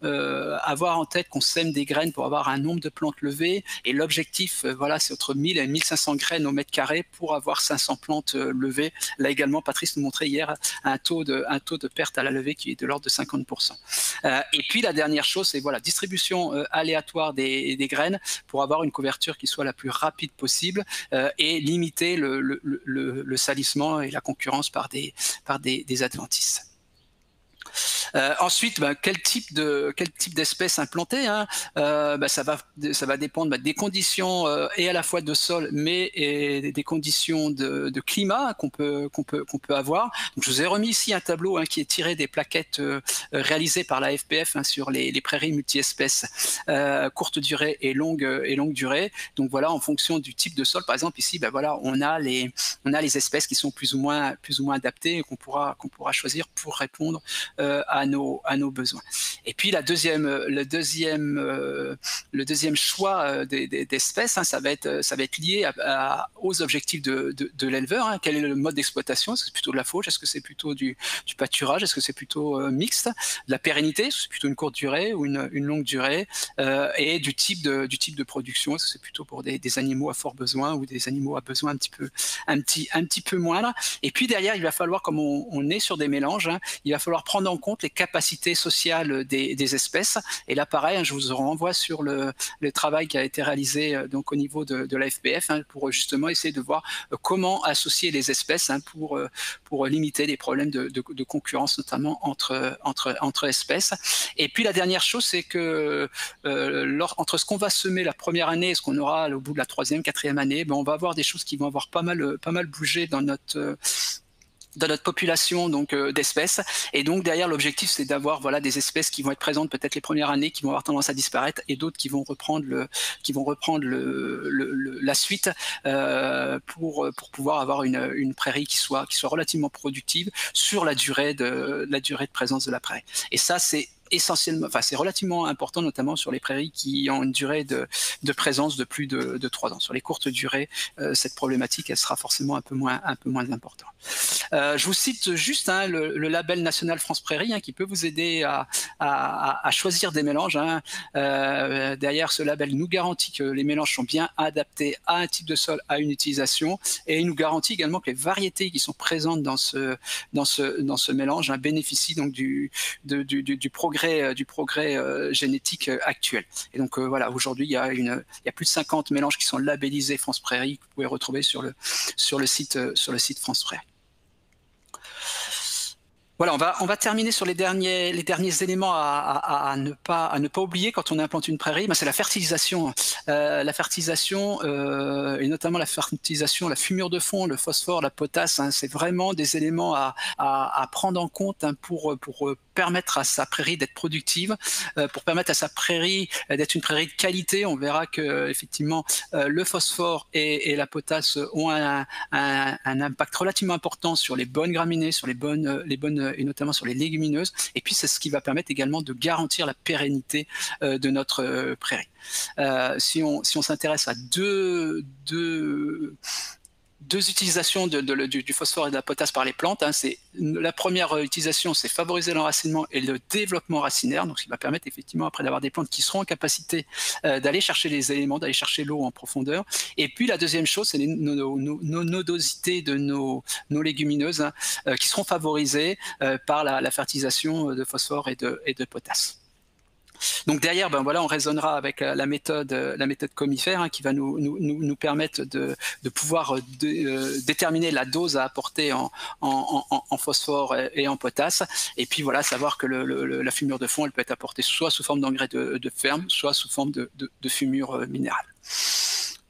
avoir en tête qu'on sème des graines pour avoir un nombre de plantes levées. Et l'objectif, voilà, c'est entre 1000 et 1500 graines au mètre carré pour avoir 500 plantes levées. Là également, Patrice nous montrait hier un taux de perte à la levée qui est de l'ordre de 50%. Et puis la dernière chose, c'est voilà, distribution aléatoire des graines pour avoir une couverture qui soit la plus rapide possible et limiter le salissement et la concurrence par des adventices. Ensuite, quel type d'espèces implanter, hein, ça va dépendre des conditions et à la fois de sol, mais et des conditions de climat qu'on peut avoir. Donc, je vous ai remis ici un tableau qui est tiré des plaquettes réalisées par la FPF sur les prairies multi-espèces courte durée et longue durée. Donc voilà, en fonction du type de sol, par exemple ici, voilà, on a les espèces qui sont plus ou moins adaptées et qu'on pourra choisir pour répondre à nos besoins. Et puis le deuxième choix d'espèces, ça va être lié aux objectifs de l'éleveur. Hein. Quel est le mode d'exploitation? Est-ce que c'est plutôt de la fauche? Est-ce que c'est plutôt du pâturage? Est-ce que c'est plutôt mixte? De la pérennité? Est-ce que c'est plutôt une courte durée ou une longue durée? Et du type de production? Est-ce que c'est plutôt pour des animaux à fort besoin ou des animaux à besoin un petit peu moindre? Et puis derrière, il va falloir, comme on est sur des mélanges, il va falloir prendre en compte les capacités sociales des espèces. Et là, pareil, je vous renvoie sur le travail qui a été réalisé donc au niveau de la FPF pour justement essayer de voir comment associer les espèces pour limiter les problèmes de concurrence, notamment entre espèces. Et puis la dernière chose, c'est que entre ce qu'on va semer la première année et ce qu'on aura au bout de la 3e, 4e année, on va avoir des choses qui vont avoir pas mal bougé dans notre population donc d'espèces, et donc derrière l'objectif c'est d'avoir des espèces qui vont être présentes peut-être les premières années, qui vont avoir tendance à disparaître, et d'autres qui vont reprendre la suite pour pouvoir avoir une prairie qui soit relativement productive sur la durée de présence de la prairie. Et ça c'est c'est relativement important, notamment sur les prairies qui ont une durée de présence de plus de 3 ans. Sur les courtes durées, cette problématique elle sera forcément un peu moins importante. Je vous cite juste le label national France Prairie qui peut vous aider à choisir des mélanges. Derrière ce label nous garantit que les mélanges sont bien adaptés à un type de sol, à une utilisation, et il nous garantit également que les variétés qui sont présentes dans ce mélange bénéficient donc du progrès génétique actuel. Et donc voilà, aujourd'hui il y a plus de 50 mélanges qui sont labellisés France Prairie, que vous pouvez retrouver sur le site France Prairie. Voilà, on va terminer sur les derniers éléments à ne pas oublier quand on implante une prairie. C'est la fertilisation. La fertilisation, et notamment la fertilisation, la fumure de fond, le phosphore, la potasse, c'est vraiment des éléments à prendre en compte pour permettre à sa prairie d'être productive, pour permettre à sa prairie d'être une prairie de qualité. On verra que effectivement le phosphore et la potasse ont un impact relativement important sur les bonnes graminées, sur les bonnes et notamment sur les légumineuses. Et puis c'est ce qui va permettre également de garantir la pérennité de notre prairie. Si on s'intéresse à deux utilisations du phosphore et de la potasse par les plantes. La première utilisation, c'est favoriser l'enracinement et le développement racinaire, donc ce qui va permettre effectivement après d'avoir des plantes qui seront en capacité d'aller chercher les éléments, d'aller chercher l'eau en profondeur. Et puis la deuxième chose, c'est nos nodosités de nos légumineuses qui seront favorisées par la fertilisation de phosphore et de potasse. Donc derrière, on raisonnera avec la méthode Comifère qui va nous permettre de pouvoir déterminer la dose à apporter en phosphore et en potasse. Et puis voilà, savoir que la fumure de fond, elle peut être apportée soit sous forme d'engrais de ferme, soit sous forme de fumure minérale.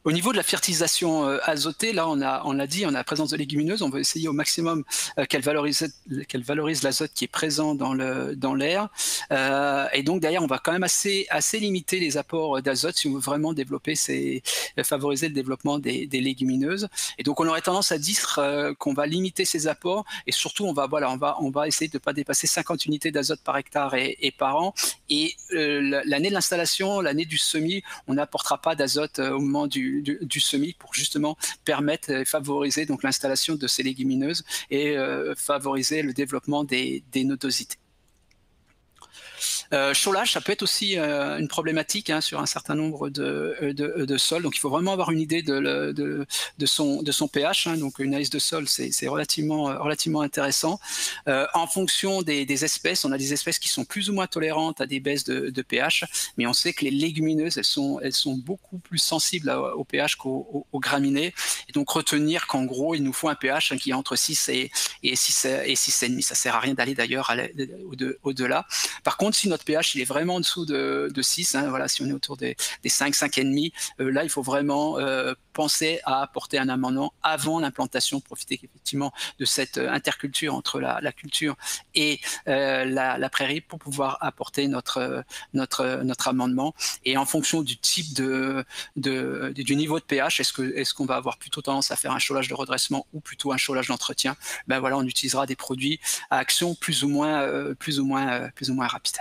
Au niveau de la fertilisation azotée, là, on a dit, on a la présence de légumineuses, on veut essayer au maximum qu'elle valorise l'azote qui est présent dans l'air. Et donc, derrière, on va quand même assez limiter les apports d'azote si on veut vraiment favoriser le développement des légumineuses. Et donc, on aurait tendance à dire qu'on va limiter ces apports et surtout, on va essayer de ne pas dépasser 50 unités d'azote par hectare et par an. Et l'année de l'installation, l'année du semis, on n'apportera pas d'azote au moment du semis pour justement permettre et favoriser donc l'installation de ces légumineuses et favoriser le développement des nodosités. Chaulage, ça peut être aussi une problématique sur un certain nombre de sols. Donc, il faut vraiment avoir une idée de son pH. Donc, une analyse de sol, c'est relativement intéressant. En fonction des espèces, on a des espèces qui sont plus ou moins tolérantes à des baisses de pH, mais on sait que les légumineuses, elles sont beaucoup plus sensibles au pH qu'aux graminées. Et donc, retenir qu'en gros, il nous faut un pH qui est entre 6 et 6,5. Ça ne sert à rien d'aller d'ailleurs au-delà. Par contre, si notre pH il est vraiment en dessous de 6, voilà, si on est autour des 5, 5,5, là, il faut vraiment penser à apporter un amendement avant l'implantation, profiter effectivement de cette interculture entre la culture et la prairie pour pouvoir apporter notre amendement. Et en fonction du type du niveau de pH, est-ce qu'on va avoir plutôt tendance à faire un chaulage de redressement ou plutôt un chaulage d'entretien? Ben voilà, on utilisera des produits à action plus ou moins rapide.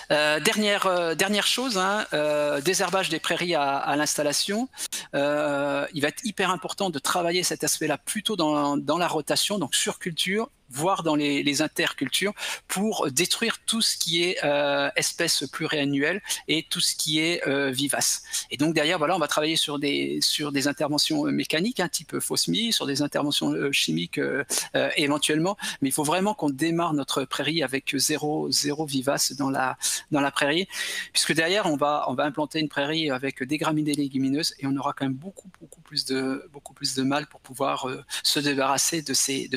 Dernière chose, désherbage des prairies à l'installation. Il va être hyper important de travailler cet aspect-là plutôt dans la rotation, donc sur culture, voire dans les intercultures, pour détruire tout ce qui est espèces pluriannuelles et tout ce qui est vivace. Et donc derrière, voilà, on va travailler sur des interventions mécaniques, type phosmie, sur des interventions chimiques éventuellement, mais il faut vraiment qu'on démarre notre prairie avec zéro vivace dans la prairie, puisque derrière, on va implanter une prairie avec des graminées légumineuses et on aura quand même beaucoup plus de mal pour pouvoir se débarrasser de ces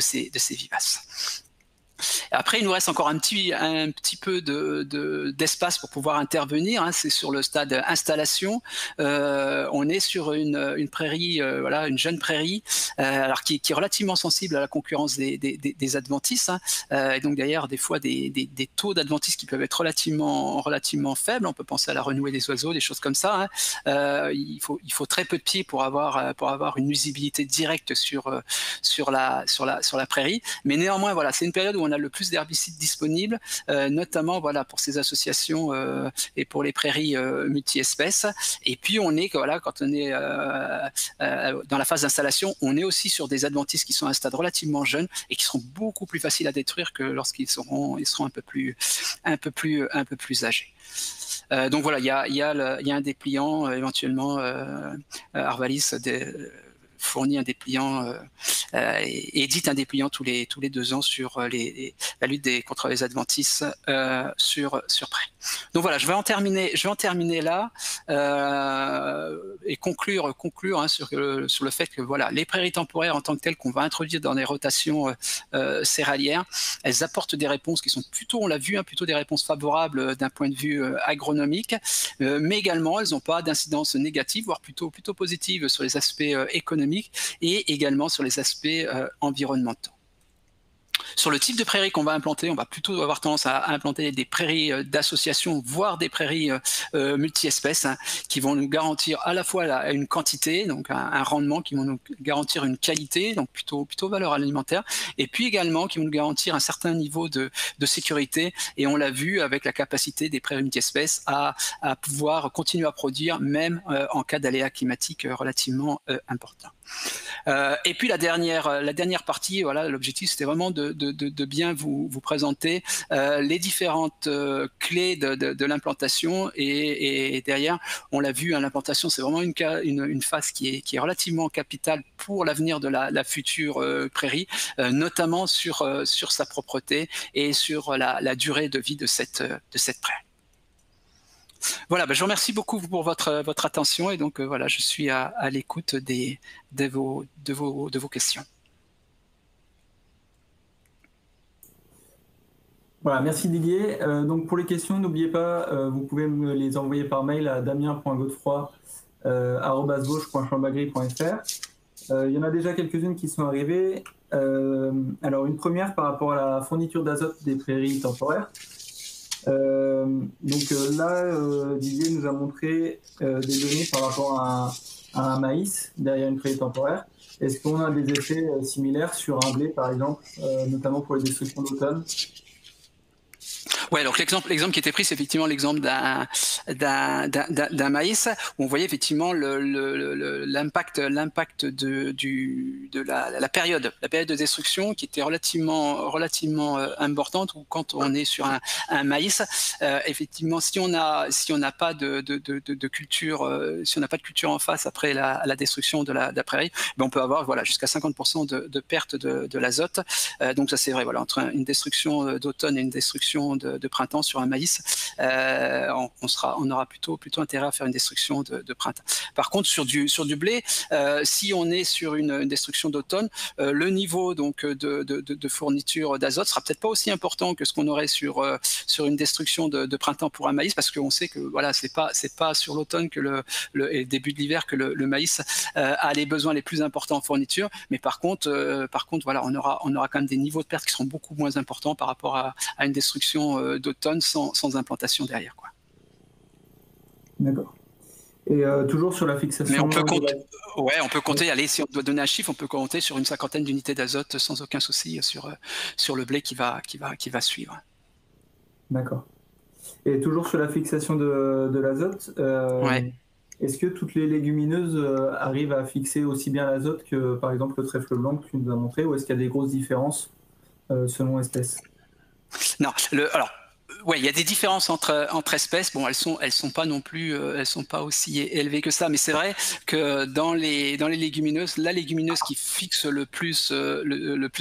vivaces. Après, il nous reste encore un petit peu d'espace pour pouvoir intervenir. C'est sur le stade installation. On est sur une prairie, voilà, une jeune prairie, alors qui est relativement sensible à la concurrence des adventices. Et donc d'ailleurs, des fois, des taux d'adventices qui peuvent être relativement faibles. On peut penser à la renouée des oiseaux, des choses comme ça. Il faut très peu de pieds pour avoir une visibilité directe sur la prairie. Mais néanmoins, voilà, c'est une période où on a le plus d'herbicides disponibles, notamment voilà, pour ces associations et pour les prairies multi-espèces. Et puis on est, voilà, quand on est dans la phase d'installation, on est aussi sur des adventices qui sont à un stade relativement jeune et qui seront beaucoup plus faciles à détruire que lorsqu'ils seront un peu plus âgés. Donc voilà, il y a un dépliant éventuellement Arvalis fournit un dépliant et édite un dépliant tous les 2 ans sur la lutte contre les adventices sur prairie. Donc voilà, je vais en terminer là et conclure sur le fait que voilà, les prairies temporaires en tant que telles qu'on va introduire dans des rotations céréalières, elles apportent des réponses qui sont plutôt, on l'a vu, plutôt des réponses favorables d'un point de vue agronomique, mais également elles n'ont pas d'incidence négative, voire plutôt positive sur les aspects économiques et également sur les aspects environnementaux. Sur le type de prairies qu'on va implanter, on va plutôt avoir tendance à implanter des prairies d'association, voire des prairies multi-espèces, qui vont nous garantir à la fois une quantité, donc un rendement, qui vont nous garantir une qualité, donc plutôt valeur alimentaire, et puis également qui vont nous garantir un certain niveau de sécurité. Et on l'a vu avec la capacité des prairies multi-espèces à pouvoir continuer à produire, même en cas d'aléas climatiques relativement importants. Et puis la dernière partie, voilà, l'objectif c'était vraiment de bien vous présenter les différentes clés de l'implantation et derrière, on l'a vu, l'implantation c'est vraiment une phase qui est relativement capitale pour l'avenir de la future prairie, notamment sur sa propreté et sur la durée de vie de cette prairie. Voilà, je vous remercie beaucoup pour votre attention et donc voilà, je suis à l'écoute de vos questions. Voilà, merci Didier. Donc pour les questions, n'oubliez pas, vous pouvez me les envoyer par mail à damien.godefroy @vosges.chambagri.fr. Il y en a déjà quelques-unes qui sont arrivées. Alors une première par rapport à la fourniture d'azote des prairies temporaires. Didier nous a montré des données par rapport à un maïs derrière une prairie temporaire. Est-ce qu'on a des effets similaires sur un blé, par exemple, notamment pour les destructions d'automne? Ouais, donc l'exemple qui était pris, c'est effectivement l'exemple d'un maïs où on voyait effectivement l'impact de la période de destruction qui était relativement importante. Ou quand on est sur un maïs, effectivement, si on n'a pas de culture, si on n'a pas de culture en face après la destruction de la prairie, ben on peut avoir jusqu'à 50% de perte de l'azote. Donc ça c'est vrai, entre une destruction d'automne et une destruction de printemps sur un maïs, on aura plutôt intérêt à faire une destruction de printemps. Par contre, sur du blé, si on est sur une destruction d'automne, le niveau donc de fourniture d'azote sera peut-être pas aussi important que ce qu'on aurait sur une destruction de printemps pour un maïs, parce qu'on sait que c'est pas sur l'automne que et le début de l'hiver que le maïs a les besoins les plus importants en fourniture. Mais par contre, on aura quand même des niveaux de perte qui seront beaucoup moins importants par rapport à une destruction d'automne sans implantation derrière, quoi. D'accord. Et toujours sur la fixation. Mais on peut compter. Allez, si on doit donner un chiffre, on peut compter sur une 50aine d'unités d'azote sans aucun souci sur le blé qui va suivre. D'accord. Et toujours sur la fixation de l'azote. Ouais. Est-ce que toutes les légumineuses arrivent à fixer aussi bien l'azote que, par exemple, le trèfle blanc que tu nous as montré, ou est-ce qu'il y a des grosses différences selon espèce? Non, il y a des différences entre espèces. Bon, elles sont pas non plus, elles sont pas aussi élevées que ça. Mais c'est vrai que dans les légumineuses, la légumineuse qui fixe le plus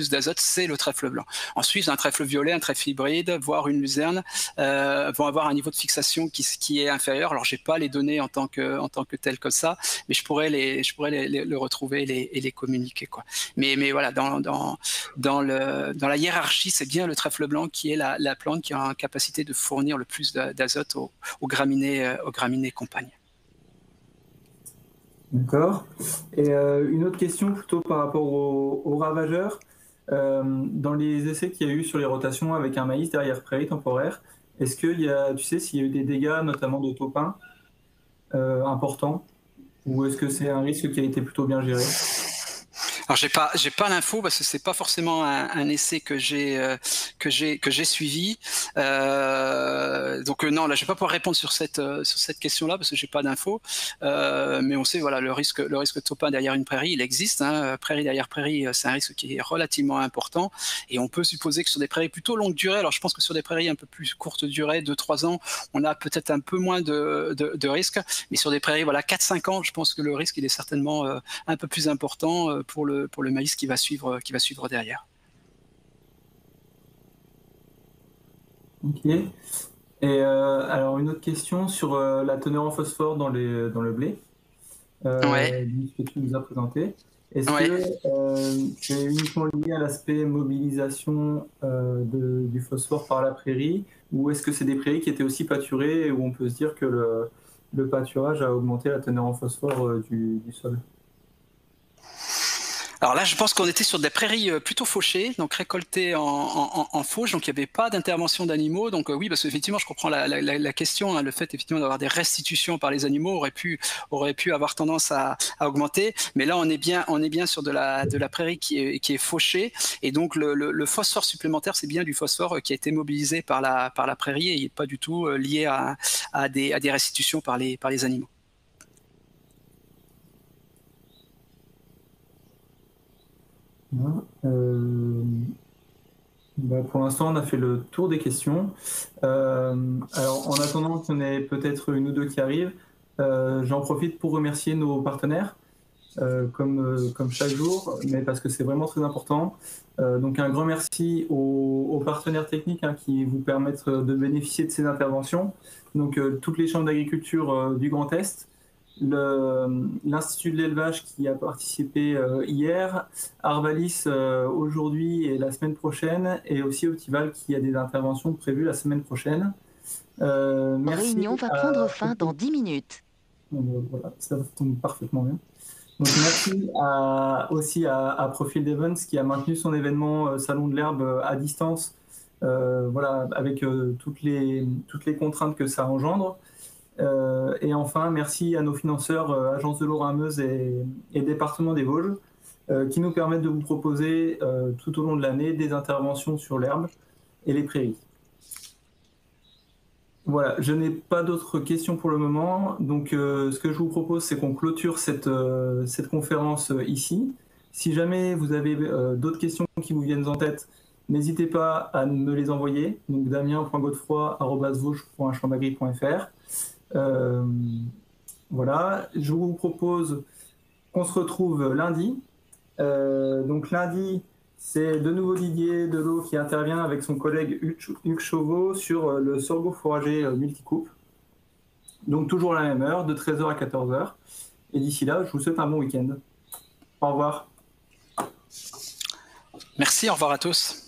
d'azote, c'est le trèfle blanc. Ensuite, un trèfle violet, un trèfle hybride, voire une luzerne, vont avoir un niveau de fixation qui est inférieur. Alors, j'ai pas les données en tant que tel comme ça, mais je pourrais le retrouver et les communiquer, quoi. Mais voilà, dans la hiérarchie, c'est bien le trèfle blanc qui est la plante qui a une capacité de fournir le plus d'azote aux graminées compagnes. D'accord. Et une autre question plutôt par rapport aux ravageurs. Dans les essais qu'il y a eu sur les rotations avec un maïs derrière prairie temporaire, est-ce qu'il y a, tu sais, s'il y a eu des dégâts, notamment de taupins importants, ou est-ce que c'est un risque qui a été plutôt bien géré? Alors j'ai pas l'info parce que c'est pas forcément un essai que j'ai suivi. Donc non, là je vais pas pouvoir répondre sur cette question-là parce que j'ai pas d'info. Mais on sait le risque de taupin derrière une prairie, il existe. Prairie derrière prairie, c'est un risque qui est relativement important. Et on peut supposer que sur des prairies plutôt longue durée, alors je pense que sur des prairies un peu plus courte durée, 2-3 ans, on a peut-être un peu moins de risques. Mais sur des prairies 4-5 ans, je pense que le risque il est certainement un peu plus important pour le maïs qui va suivre derrière. Ok. Et alors une autre question sur la teneur en phosphore dans le blé, Ouais. ce que tu nous as présenté. Est-ce que c'est uniquement lié à l'aspect mobilisation du phosphore par la prairie, ou est-ce que c'est des prairies qui étaient aussi pâturées et où on peut se dire que le pâturage a augmenté la teneur en phosphore du sol? Alors là, je pense qu'on était sur des prairies plutôt fauchées, donc récoltées en fauche, donc il n'y avait pas d'intervention d'animaux. Donc oui, parce qu'effectivement, je comprends la question, le fait effectivement d'avoir des restitutions par les animaux aurait pu avoir tendance à augmenter. Mais là, on est bien sur de la prairie qui est fauchée, et donc le phosphore supplémentaire, c'est bien du phosphore qui a été mobilisé par la prairie et il n'est pas du tout lié à des restitutions par les animaux. Pour l'instant, on a fait le tour des questions. Alors, en attendant qu'il y en ait peut-être une ou deux qui arrivent, j'en profite pour remercier nos partenaires, comme chaque jour, mais parce que c'est vraiment très important. Donc, un grand merci aux partenaires techniques qui vous permettent de bénéficier de ces interventions. Donc, toutes les chambres d'agriculture du Grand Est, l'Institut de l'élevage qui a participé hier, Arvalis aujourd'hui et la semaine prochaine, et aussi Optival qui a des interventions prévues la semaine prochaine. Merci. La réunion va prendre fin dans 10 minutes. Donc, voilà, ça tombe parfaitement bien. Donc merci aussi à Profil Events qui a maintenu son événement Salon de l'Herbe à distance, voilà, avec toutes les contraintes que ça engendre. Et enfin, merci à nos financeurs, Agence de l'eau Rameuse et Département des Vosges, qui nous permettent de vous proposer tout au long de l'année des interventions sur l'herbe et les prairies. Voilà, je n'ai pas d'autres questions pour le moment. Donc, ce que je vous propose, c'est qu'on clôture cette conférence ici. Si jamais vous avez d'autres questions qui vous viennent en tête, n'hésitez pas à me les envoyer. Donc, damien.godefroy@vosges.chamdagri.fr. Voilà, je vous propose qu'on se retrouve lundi. Donc, lundi, c'est de nouveau Didier Delot qui intervient avec son collègue Hugues Chauveau sur le sorgho fourragé multicoupe. Donc toujours à la même heure, de 13h à 14h. Et d'ici là, je vous souhaite un bon week-end. Au revoir. Merci, au revoir à tous.